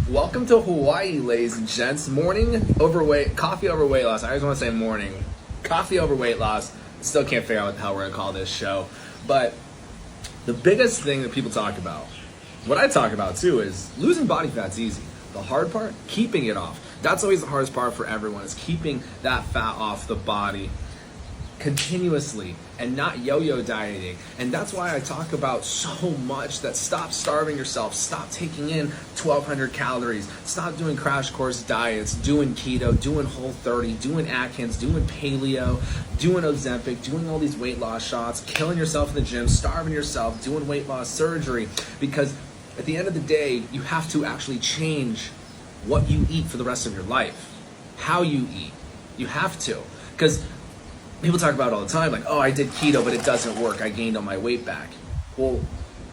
Welcome to Hawaii, ladies and gents. Coffee over weight loss. I always want to say morning. Coffee over weight loss. Still can't figure out what the hell we're going to call this show. But the biggest thing that people talk about, what I talk about too, is losing body fat's easy. The hard part, keeping it off. That's always the hardest part for everyone, is keeping that fat off the body continuously and not yo-yo dieting. And that's why I talk about so much that stop starving yourself, stop taking in 1,200 calories, stop doing crash course diets, doing keto, doing Whole30, doing Atkins, doing paleo, doing Ozempic, doing all these weight loss shots, killing yourself in the gym, starving yourself, doing weight loss surgery. Because at the end of the day, you have to actually change what you eat for the rest of your life, how you eat. You have to. Because people talk about it all the time, like, oh, I did keto, but it doesn't work. I gained all my weight back. Well,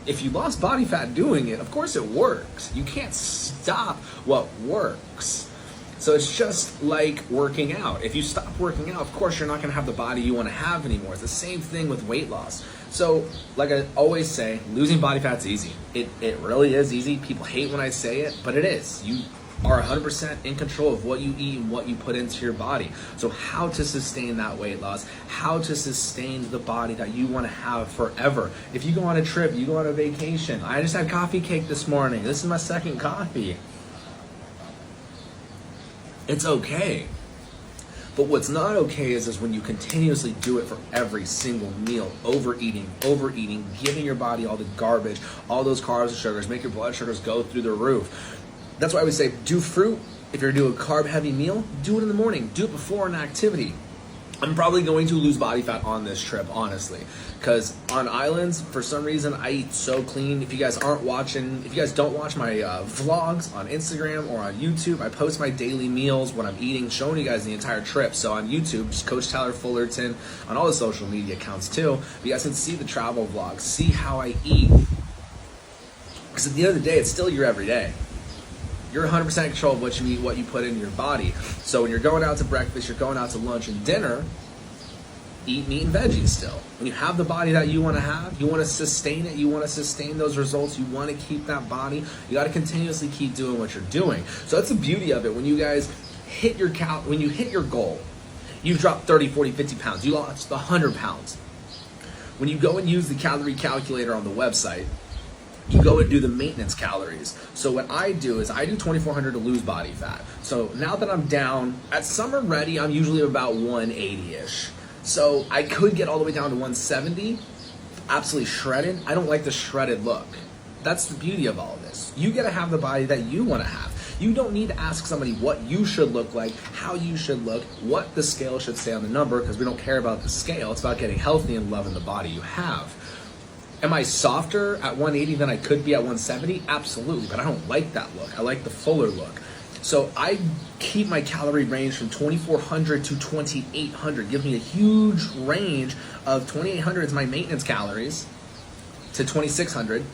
if you lost body fat doing it, of course it works. You can't stop what works. So it's just like working out. If you stop working out, of course you're not going to have the body you want to have anymore. It's the same thing with weight loss. So like I always say, losing body fat's easy. It really is easy. People hate when I say it, but it is. You are 100% in control of what you eat and what you put into your body. So how to sustain that weight loss, how to sustain the body that you want to have forever. If you go on a trip, you go on a vacation. I just had coffee cake this morning. This is my second coffee. It's okay. But what's not okay is when you continuously do it for every single meal, overeating, giving your body all the garbage, all those carbs and sugars, make your blood sugars go through the roof. That's why we say do fruit. If you're doing a carb-heavy meal, do it in the morning. Do it before an activity. I'm probably going to lose body fat on this trip, honestly, because on islands, for some reason, I eat so clean. If you guys don't watch my vlogs on Instagram or on YouTube, I post my daily meals, what I'm eating, showing you guys the entire trip. So on YouTube, just Coach Tyler Fullerton, on all the social media accounts too. You guys can see the travel vlogs, see how I eat. Because at the end of the day, it's still your everyday. You're 100% in control of what you eat, what you put in your body. So when you're going out to breakfast, you're going out to lunch and dinner, eat meat and veggies still. When you have the body that you want to have, you want to sustain it, you want to sustain those results, you want to keep that body, you got to continuously keep doing what you're doing. So that's the beauty of it. When you guys hit your when you hit your goal, you've dropped 30, 40, 50 pounds, you lost 100 pounds. When you go and use the calorie calculator on the website, you go and do the maintenance calories. So what I do is I do 2,400 to lose body fat. So now that I'm down, at summer ready, I'm usually about 180-ish. So I could get all the way down to 170, absolutely shredded. I don't like the shredded look. That's the beauty of all of this. You get to have the body that you want to have. You don't need to ask somebody what you should look like, how you should look, what the scale should say on the number, because we don't care about the scale. It's about getting healthy and loving the body you have. Am I softer at 180 than I could be at 170? Absolutely, but I don't like that look. I like the fuller look. So I keep my calorie range from 2,400 to 2,800. Gives me a huge range of 2,800 is my maintenance calories to 2,600.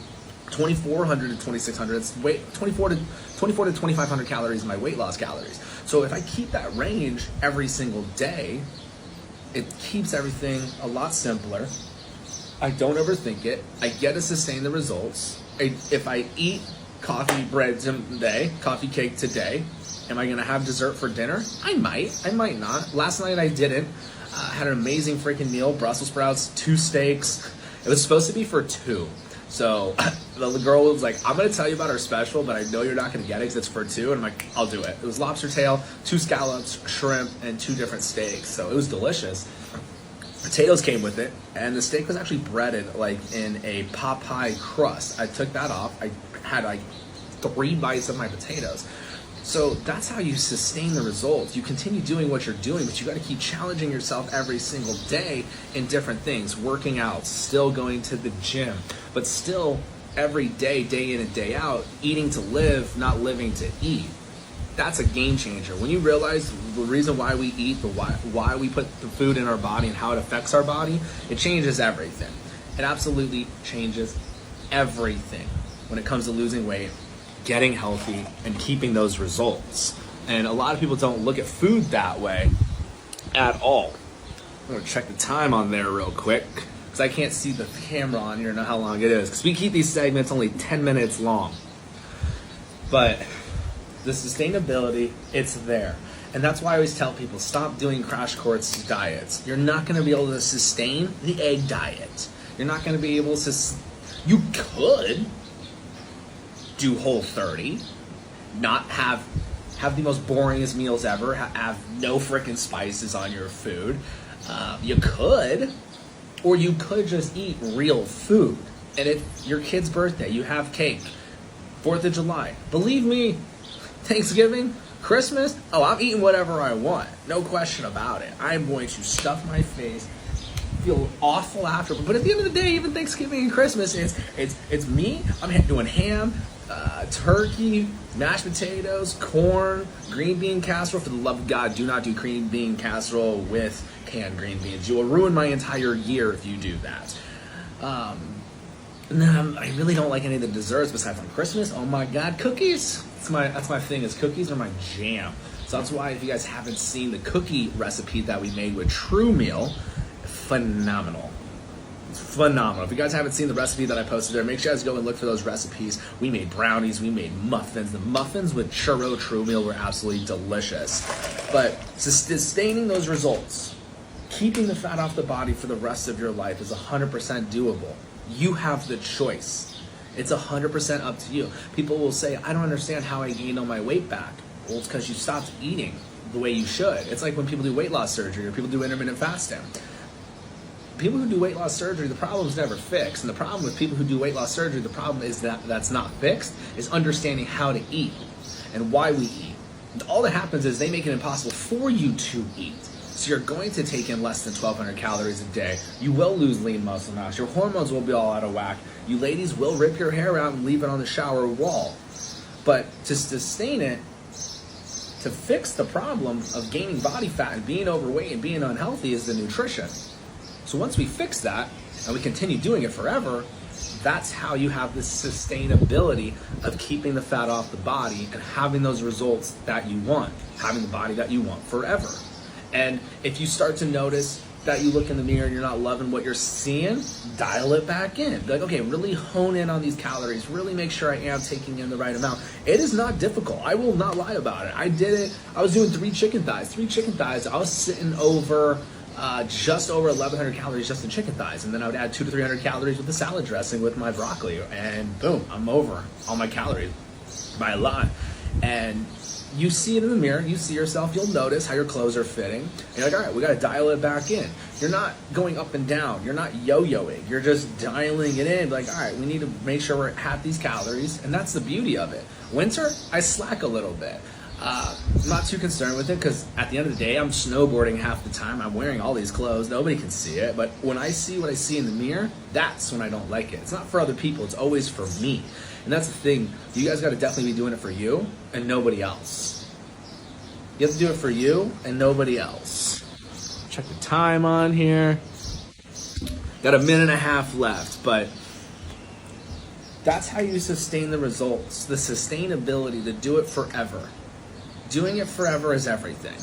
2,400 to 2,600. It's 24 to 2,500 calories is my weight loss calories. So if I keep that range every single day, it keeps everything a lot simpler. I don't overthink it. I get to sustain the results. If I eat coffee bread today, coffee cake today, am I going to have dessert for dinner? I might not. Last night I didn't. Had an amazing freaking meal, Brussels sprouts, 2 steaks. It was supposed to be for 2. So the girl was like, I'm going to tell you about our special, but I know you're not going to get it because it's for 2. And I'm like, I'll do it. It was lobster tail, 2 scallops, shrimp, and 2 different steaks. So it was delicious. Potatoes came with it, and the steak was actually breaded like in a pot pie crust. I took that off. I had like 3 bites of my potatoes. So that's how you sustain the results. You continue doing what you're doing, but you got to keep challenging yourself every single day in different things. Working out, still going to the gym, but still every day, day in and day out, eating to live, not living to eat. That's a game changer. When you realize the reason why we eat, why we put the food in our body and how it affects our body, it changes everything. It absolutely changes everything when it comes to losing weight, getting healthy, and keeping those results. And a lot of people don't look at food that way at all. I'm gonna check the time on there real quick because I can't see the camera on here, know how long it is, because we keep these segments only 10 minutes long. But The sustainability, it's there. And that's why I always tell people, stop doing crash course diets. You're not going to be able to sustain the egg diet. You're not going to be able to... You could do Whole30, not have the most boringest meals ever, have no freaking spices on your food. You could, or you could just eat real food. And if your kid's birthday, you have cake. 4th of July, believe me, Thanksgiving, Christmas, oh, I'm eating whatever I want. No question about it. I'm going to stuff my face, feel awful after. But at the end of the day, even Thanksgiving and Christmas, it's me. I'm doing ham, turkey, mashed potatoes, corn, green bean casserole. For the love of God, do not do green bean casserole with canned green beans. You will ruin my entire year if you do that. I really don't like any of the desserts besides on Christmas. Oh my God, cookies. That's my thing, is cookies are my jam. So that's why if you guys haven't seen the cookie recipe that we made with True Meal, phenomenal. Phenomenal. If you guys haven't seen the recipe that I posted there, make sure you guys go and look for those recipes. We made brownies, we made muffins. The muffins with churro True Meal were absolutely delicious. But sustaining those results, keeping the fat off the body for the rest of your life is 100% doable. You have the choice. It's 100% up to you. People will say, I don't understand how I gained all my weight back. Well, it's because you stopped eating the way you should. It's like when people do weight loss surgery or people do intermittent fasting. People who do weight loss surgery, the problem's never fixed. And the problem with people who do weight loss surgery, the problem is that's not fixed, is understanding how to eat and why we eat. And all that happens is they make it impossible for you to eat. So you're going to take in less than 1,200 calories a day. You will lose lean muscle mass. Your hormones will be all out of whack. You ladies will rip your hair out and leave it on the shower wall. But to sustain it, to fix the problem of gaining body fat and being overweight and being unhealthy, is the nutrition. So once we fix that and we continue doing it forever, that's how you have the sustainability of keeping the fat off the body and having those results that you want, having the body that you want forever. And if you start to notice that you look in the mirror and you're not loving what you're seeing, dial it back in. Be like, okay, really hone in on these calories. Really make sure I am taking in the right amount. It is not difficult. I will not lie about it. I did it. I was doing 3 chicken thighs. I was sitting over just over 1,100 calories just in chicken thighs. And then I would add 200 to 300 calories with the salad dressing with my broccoli. And boom, I'm over all my calories by a lot. And you see it in the mirror, you see yourself, you'll notice how your clothes are fitting. And you're like, all right, we got to dial it back in. You're not going up and down. You're not yo-yoing. You're just dialing it in. Like, all right, we need to make sure we're at these calories. And that's the beauty of it. Winter, I slack a little bit. I'm not too concerned with it because at the end of the day, I'm snowboarding half the time. I'm wearing all these clothes. Nobody can see it. But when I see what I see in the mirror, that's when I don't like it. It's not for other people. It's always for me. And that's the thing. You guys got to definitely be doing it for you and nobody else. You have to do it for you and nobody else. Check the time on here. Got a minute and a half left, but that's how you sustain the results. The sustainability to do it forever. Doing it forever is everything.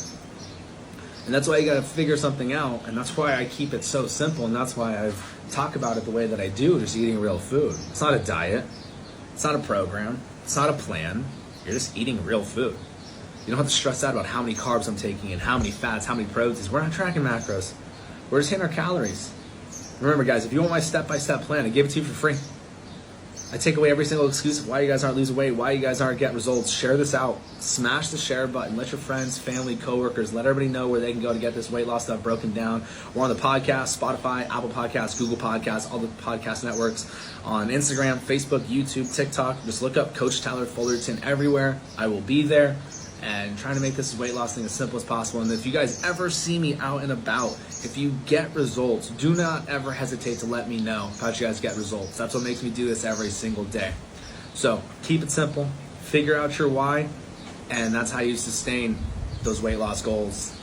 And that's why you got to figure something out. And that's why I keep it so simple. And that's why I talk about it the way that I do, just eating real food. It's not a diet. It's not a program. It's not a plan. You're just eating real food. You don't have to stress out about how many carbs I'm taking and how many fats, how many proteins. We're not tracking macros. We're just hitting our calories. Remember, guys, if you want my step-by-step plan, I give it to you for free. I take away every single excuse of why you guys aren't losing weight, why you guys aren't getting results. Share this out. Smash the share button. Let your friends, family, coworkers, let everybody know where they can go to get this weight loss stuff broken down. We're on the podcast, Spotify, Apple Podcasts, Google Podcasts, all the podcast networks, on Instagram, Facebook, YouTube, TikTok. Just look up Coach Tyler Fullerton everywhere. I will be there. And trying to make this weight loss thing as simple as possible. And if you guys ever see me out and about, if you get results, do not ever hesitate to let me know how you guys get results. That's what makes me do this every single day. So keep it simple, figure out your why, and that's how you sustain those weight loss goals.